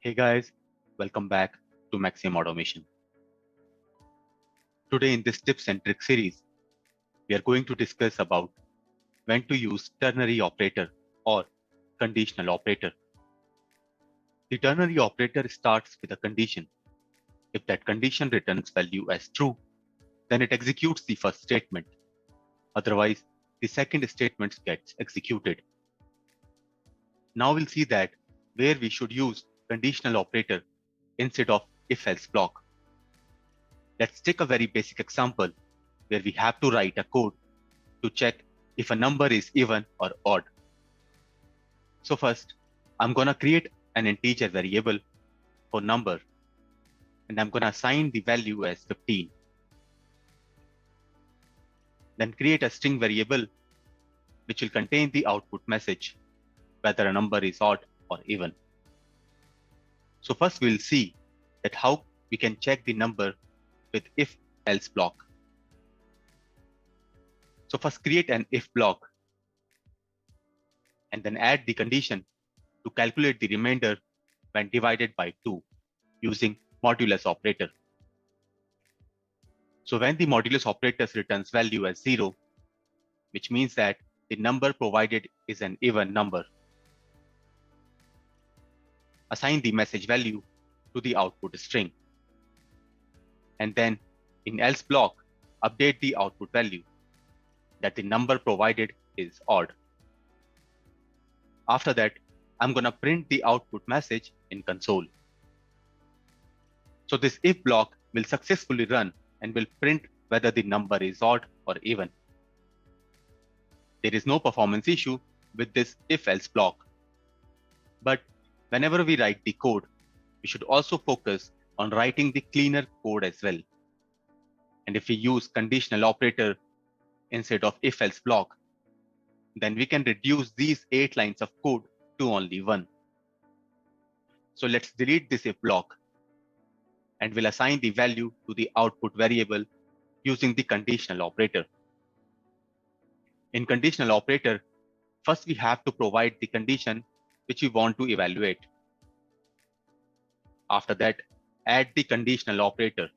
Hey guys, welcome back to Maxim Automation. Today in this tips and tricks series, we are going to discuss about when to use ternary operator or conditional operator. The ternary operator starts with a condition. If that condition returns value as true, then it executes the first statement. Otherwise, the second statement gets executed. Now we'll see that where we should use conditional operator instead of if-else block. Let's take a very basic example where we have to write a code to check if a number is even or odd. So first, I'm gonna create an integer variable for number, and I'm gonna assign the value as 15. Then create a string variable which will contain the output message, whether a number is odd or even. So first we'll see that how we can check the number with if-else block. So first create an if block and then add the condition to calculate the remainder when divided by 2 using modulus operator. So when the modulus operator returns value as 0, which means that the number provided is an even number, assign the message value to the output string. And then in else block, update the output value that the number provided is odd. After that, I'm gonna print the output message in console. So this if block will successfully run and will print whether the number is odd or even. There is no performance issue with this if-else block. But whenever we write the code, we should also focus on writing the cleaner code as well. And if we use conditional operator instead of if-else block, then we can reduce these 8 lines of code to only 1. So let's delete this if block and we'll assign the value to the output variable using the conditional operator. In conditional operator, first we have to provide the condition which we want to evaluate. After that, add the conditional operator.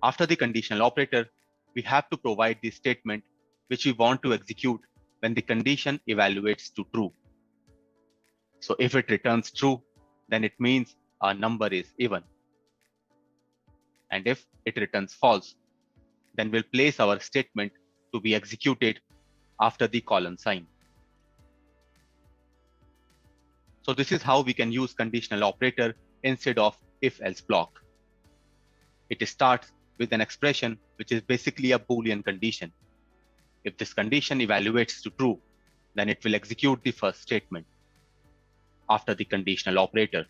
After the conditional operator, we have to provide the statement which we want to execute when the condition evaluates to true. So if it returns true, then it means our number is even. And if it returns false, then we'll place our statement to be executed after the colon sign. So this is how we can use conditional operator instead of if-else block. It starts with an expression which is basically a Boolean condition. If this condition evaluates to true, then it will execute the first statement after the conditional operator.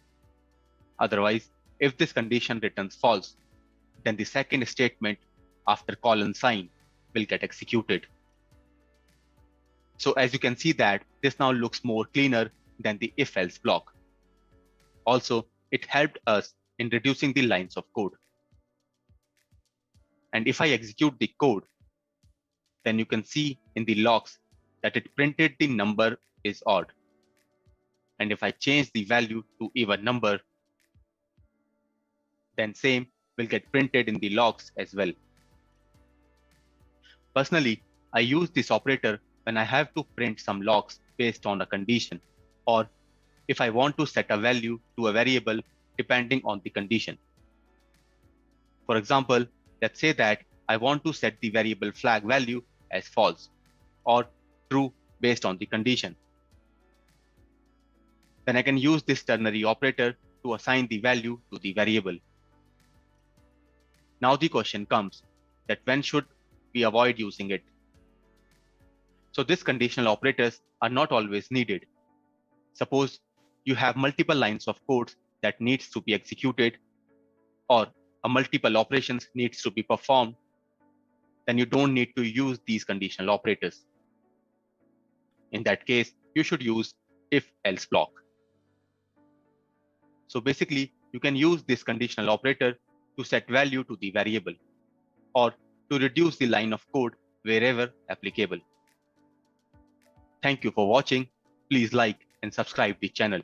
Otherwise, if this condition returns false, then the second statement after colon sign will get executed. So as you can see that this now looks more cleaner than the if-else block. Also, it helped us in reducing the lines of code. And if I execute the code, then you can see in the logs that it printed the number is odd. And if I change the value to even number, then same will get printed in the logs as well. Personally, I use this operator when I have to print some logs based on a condition, or if I want to set a value to a variable depending on the condition. For example, let's say that I want to set the variable flag value as false or true based on the condition. Then I can use this ternary operator to assign the value to the variable. Now the question comes that when should we avoid using it? So these conditional operators are not always needed. Suppose you have multiple lines of code that needs to be executed or a multiple operations needs to be performed, then you don't need to use these conditional operators. In that case, you should use if-else block. So basically, you can use this conditional operator to set value to the variable or to reduce the line of code wherever applicable. Thank you for watching. Please like and subscribe the channel.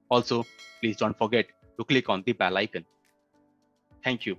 Also, please don't forget to click on the bell icon. Thank you.